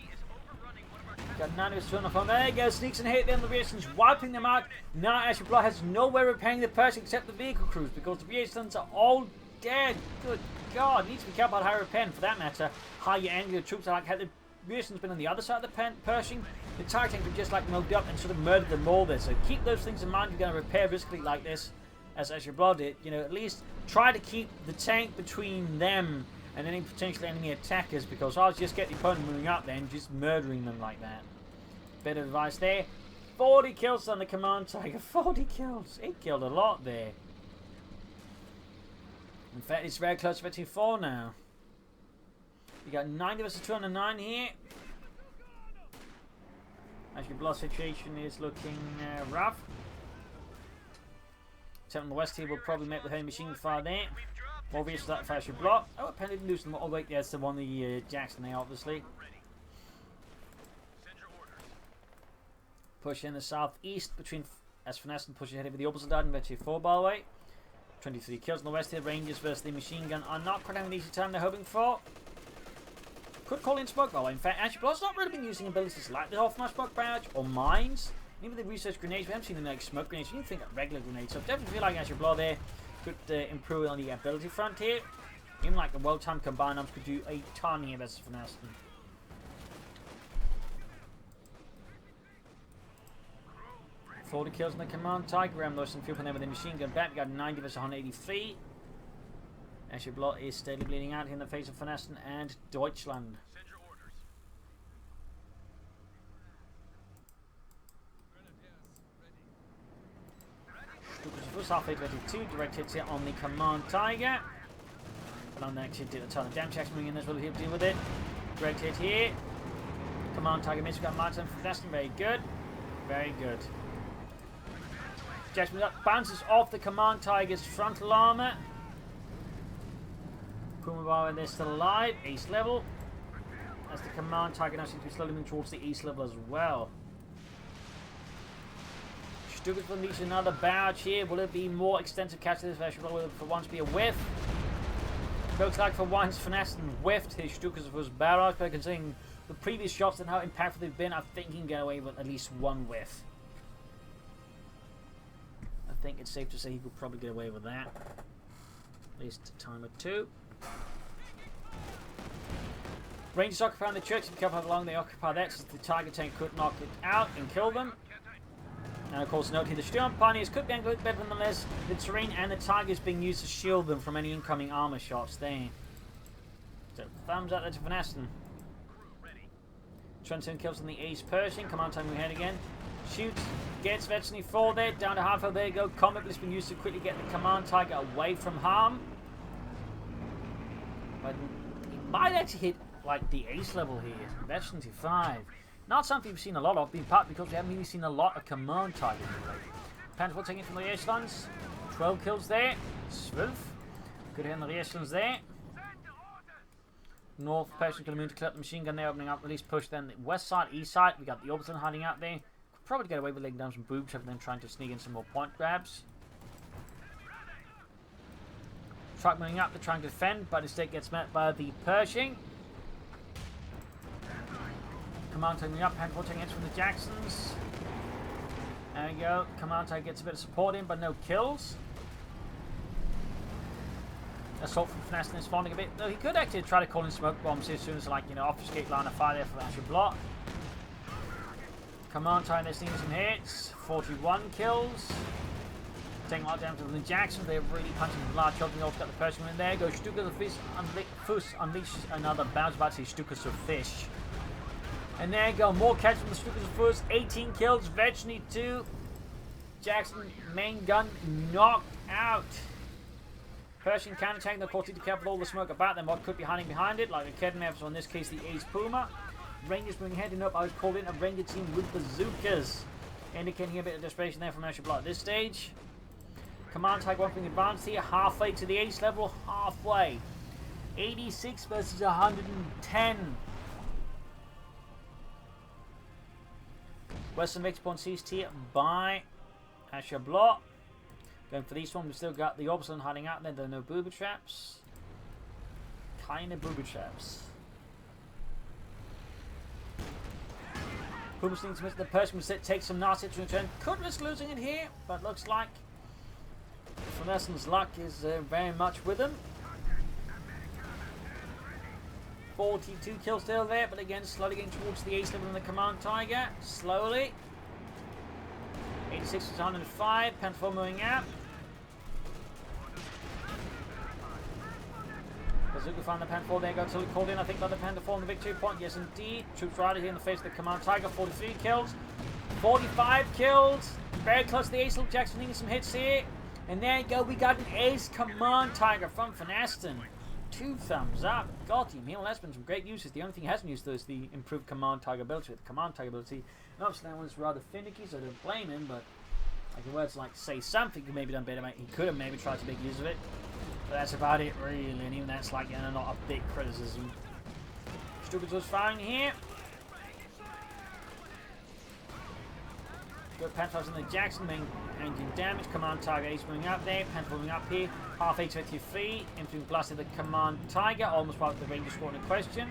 Got 90 to on. There you go, sneaks and hit them, the Reasons wiping them out. Now Ashablois has no way of repairing the Pershing except the vehicle crews because the Reasons are all dead. Good God, needs to be careful about how to repair, and for that matter, how you angle your troops. Like had the Reasons been on the other side of the Pershing, the entire tank would just like moved up and sort of murdered them all there. So keep those things in mind. You're going to repair riskily like this, as Ashablois did. At least try to keep the tank between them and any potential enemy attackers, because I'll just get the opponent moving up there and just murdering them like that. Bit of advice there. 40 kills on the command tiger. 40 kills. It killed a lot there. In fact, it's very close to 54 now. You got 90 versus 209 here. Ashablois situation is looking rough. Except on the west here, we'll probably make the heavy machine fire there. More vehicles that for Ashablois. Oh, apparently didn't lose them all. Wait, that's the one, the Jackson there, obviously. Push in the southeast between, as VonAsten pushes ahead with the opposite side in Vetri 4, by the way. 23 kills on the west here. Rangers versus the machine gun are not quite having the easy time they're hoping for. Could call in smoke, by the way. In fact, Ashablois not really been using abilities like the Hoffman smoke barrage or mines. Even the research grenades, we haven't seen them like smoke grenades. You can think of regular grenades. So definitely feel like Ashablois there could improve on the ability front here. Even like the well-timed combined arms could do a ton here versus VonAsten. – 40 kills on the command tiger. Graham lost some fuel from there with the machine gun back. We got 90 versus 183. Ashablois is steadily bleeding out here in the face of VonAsten and Deutschland. Fuss, halfway to 22. Direct hits here on the Command Tiger. But on the next hit, did a ton of damage. Jackson moving in as well to deal with it. Direct hit here. Command Tiger missed. We got Martin for Aston. Very good. Very good. Jackson bounces off the Command Tiger's frontal armor. Puma Bar, they're still alive. Ace level. As the Command Tiger now seems to be slowly moving towards the ace level as well. Stukas will unleash another barrage here. Will it be more extensive catch to this version? Will it for once be a whiff? Looks like for once VonAsten whiffed his Stukas was barrage, but considering the previous shots and how impactful they've been, I think he can get away with at least one whiff. I think it's safe to say he could probably get away with that. At least a time or two. Rangers occupying the church. If you careful how long they occupy that, since the Tiger tank could knock it out and kill them. And of course, note here the Sturm Pioneers could be a bit better nonetheless. The terrain and the Tigers being used to shield them from any incoming armor shots there. So, thumbs up there to VonAsten. Trenton kills on the Ace Pershing. Command time ahead again. Shoots. Gets eventually 4 there. Down to half. There you go. Combat has been used to quickly get the Command Tiger away from harm. But he might actually hit like the Ace level here. That's 25. Not something we've seen a lot of, in part because we haven't really seen a lot of Command Tigers lately. Panther taking it from the echelons. 12 kills there. Swilf. Good hit on the echelons there. North Pershing going to move to clear up the machine gun there, opening up, release push. Then the west side, east side. We got the Orbital hiding out there. Could probably get away with laying down some boob trap and then trying to sneak in some more point grabs. Truck moving up, they're trying to defend, but instead gets met by the Pershing. Command taking up, handful taking hits from the Jacksons. There you go. Command Tiger gets a bit of support in, but no kills. Assault from VonAsten is falling a bit. Though he could actually try to call in smoke bombs here as soon as, like, you know, obfuscate line of fire there for Ashablois. Command Tiger, they're seeing some hits. 41 kills. Taking a lot of damage from the Jacksons. They're really punching the large shot. They also got the Pershing in there. Goes Stukas of Fuss, unleashes another bounce. About to say Stukas of Fish. And there you go, more catch from the Stukas of Fuss. 18 kills, Vetchny 2. Jackson, main gun, knocked out. Pershing counter-tank, of course, need to be careful with all the smoke about them. What could be hiding behind it, like the Kedmaps, or in this case, the Ace Puma. Rangers moving heading up. I would call in a Ranger team with bazookas. Indicating a bit of desperation there from Ashablois at this stage. Command Tiger one being advanced here, halfway to the Ace level, halfway. 86 versus 110. Western victory point seized here by Ashablois. Going for these one, we've still got the Orbital hiding out there. There are no booby traps. Kind of booby traps. Puma's needs to miss the Pershing takes some nasty to return. Could risk losing it here, but looks like VonAsten's luck is very much with him. 42 kills still there, but again, slowly getting towards the ace level in the Command Tiger. Slowly. 86 to 105. Panther moving out. Bazooka found the Panther. There you go. Till called in, I think, by the Panther on the victory point. Yes, indeed. Troops right here in the face of the Command Tiger. 43 kills. 45 kills. Very close to the ace level. Jackson needing some hits here. And there you go. We got an ace Command Tiger from VonAsten. 2 thumbs up. God, team Heal has been some great uses. The only thing he hasn't used though is the improved Command Tiger ability. With the Command Tiger ability, and obviously that one's rather finicky, so I don't blame him. But like the words like say something, he maybe done better. He could have maybe tried to make use of it. But that's about it, really. And even that's like, you know, not a big criticism. Stupid was firing here. Good Panthers in the Jackson, main engine damage. Command Tiger Ace moving up there. Panther moving up here. Half H23. Infantry blasted the Command Tiger. Almost wiped the Ranger squad in question.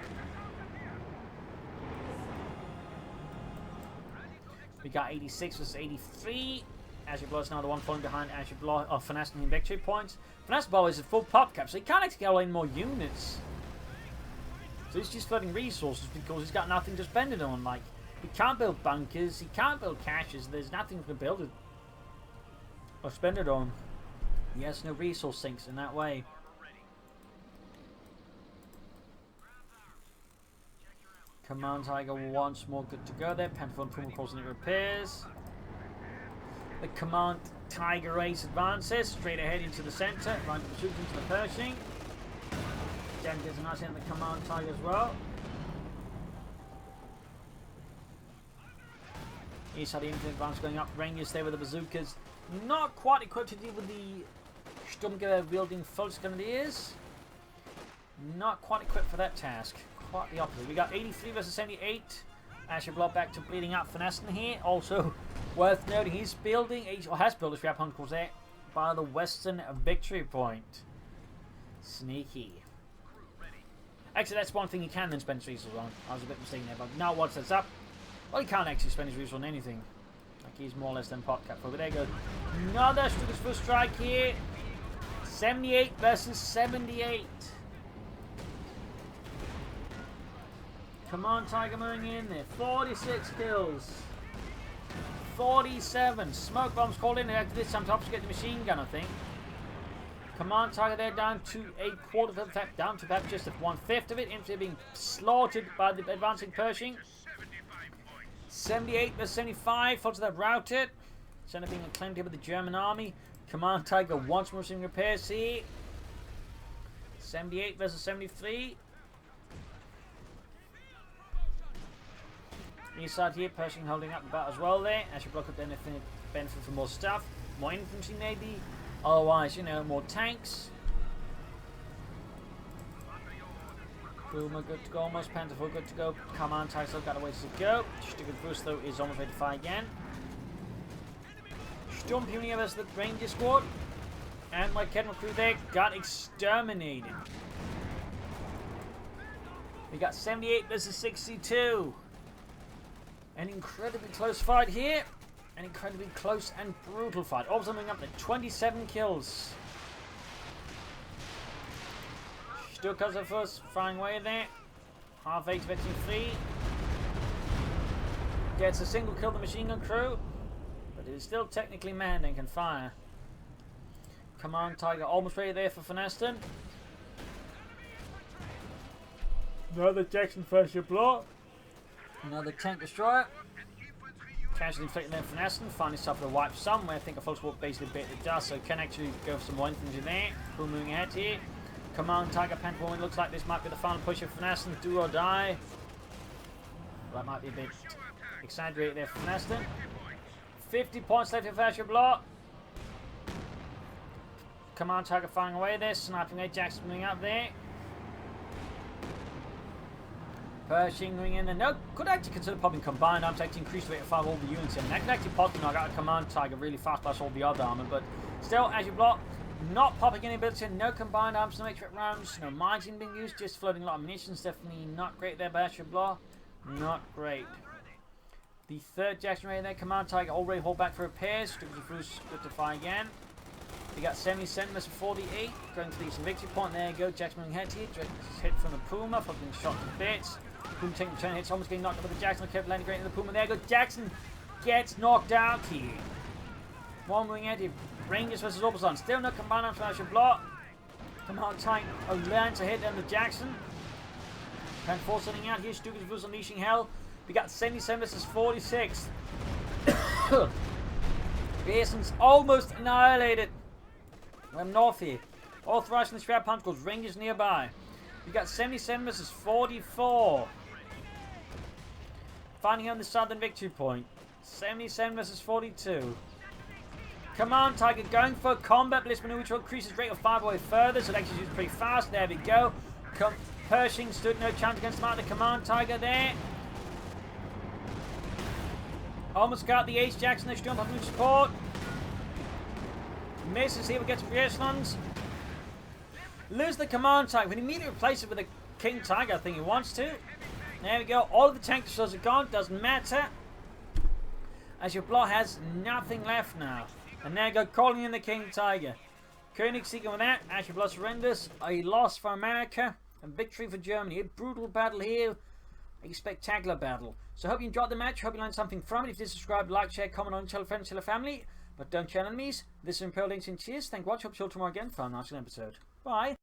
We got 86 versus 83. Ashablois is now the one falling behind Ashablois of VonAsten in victory points. VonAsten is a full pop cap, so he can't actually get in more units. So he's just flooding resources because he's got nothing to spend it on. Like, he can't build bunkers, he can't build caches, there's nothing to build it or spend it on. He has no resource sinks in that way. Command Tiger once more good to go there. Panther and Puma causing it repairs. The Command Tiger Race advances straight ahead into the centre, right to shoot into the Pershing. Jen gets a nice hit on the Command Tiger as well. Here's how the infantry advance going up. Rangers there with the bazookas. Not quite equipped to deal with the Sturmgewehr wielding Volksgrenadiers. Not quite equipped for that task. Quite the opposite. We got 83 versus 78. Ashablois back to bleeding out VonAsten here. Also worth noting, he's building, or has built a Shrap Hunters there by the western victory point. Sneaky. Actually, that's one thing he can then spend his resources on. I was a bit mistaken there, but now what sets up? Well, he can't actually spend his resources on anything. Like he's more or less than Popcat for. But there you go. Another Stuka's first strike here. 78 versus 78. Command Tiger moving in there. 46 kills. 47. Smoke bombs called in. This time to obfuscate the machine gun, I think. Command Tiger there down to a quarter of the attack. Down to perhaps just 1/5 of it. Infantry being slaughtered by the advancing Pershing. 78 versus 75. Folks that routed. Center being acclaimed here with the German army. Command Tiger once more receiving repairs here. 78 versus 73. East side here, Pershing holding up the bat as well there. Ashablois could benefit from more stuff. More infantry maybe. Otherwise, you know, more tanks. Boomer good to go, almost Pantherful good to go. Command Tiger still got a ways to go. Stupid Bruce though is almost ready to fire again. Sturm Pioneer versus the Ranger squad. And my Kedma crew there got exterminated. We got 78 versus 62. An incredibly close fight here. An incredibly close and brutal fight. All summing up to 27 kills. Still comes up first, firing away there. Half 8 victory 3. Gets a single kill the machine gun crew. But it is still technically manned and can fire. Command Tiger almost ready there for VonAsten. Another Jackson first Ashablois. Another tank destroyer. Casually inflicting there VonAsten. Finally suffered a wipe somewhere. I think a false warp basically bit the dust, so can actually go for some more infantry there. Crew moving ahead here. Command Tiger Panther. It looks like this might be the final push of VonAsten. Do or die. That might be a bit exaggerated there for VonAsten. 50 points left for Ashablois. Command Tiger firing away there. Sniping at Jackson moving up there. Pershing going in there. No, could actually consider popping combined arms to actually increase the rate of fire of all the units in. That could actually possibly knock out a Command Tiger really fast plus all the other armor, but still, Ashablois not popping any ability. No combined arms, no extra rounds, no mines being used, just floating a lot of munitions. Definitely not great there by Ashablois. Not great. The third Jackson Ray there, Command Tiger already hold back for repairs. Bruce good to fire again. We got 77 versus 48. Going to the Eastern victory point. There you go. Jackson moving ahead here. Hit from the Puma, fucking shot to bits. Puma taking return hits, almost getting knocked out by the Jackson. Kept landing great into the Puma. There you go. Jackson gets knocked out here. One moving ahead here. Rangers versus Orbison. Still no combined arms for Ashablois. Command Tiger lands a hit on the Jackson. Pen 4 sitting out here. Stuka's Bruce unleashing hell. We got 77 versus 46. Pearson's almost annihilated. We're north here. Authorizing the Shrap Hunt goes Rangers nearby. We got 77 versus 44. Finding on the southern victory point. 77 versus 42. Command Tiger going for a combat blitz maneuver to increase his rate of fire away further, so it actually shoots pretty fast. There we go. Pershing stood no chance against the Command Tiger there. Almost got the Ace Jackson. They jump up in support. Misses here. We get to Pearson's. Lose the Command Tiger. We can immediately replace it with a King Tiger. I think he wants to. There we go. All of the tank destroyers are gone. Doesn't matter. Ashablois has nothing left now. And there you go. Calling in the King Tiger. Koenigsegg with that. Ashablois surrenders. A loss for America. A victory for Germany. A brutal battle here. A spectacular battle. So I hope you enjoyed the match. Hope you learned something from it. If you did, subscribe, like, share, comment on, tell friends, tell family. But don't tell enemies. This is Imperial Links and cheers. Thank you for watching. Hope you all tomorrow again for our next episode. Bye.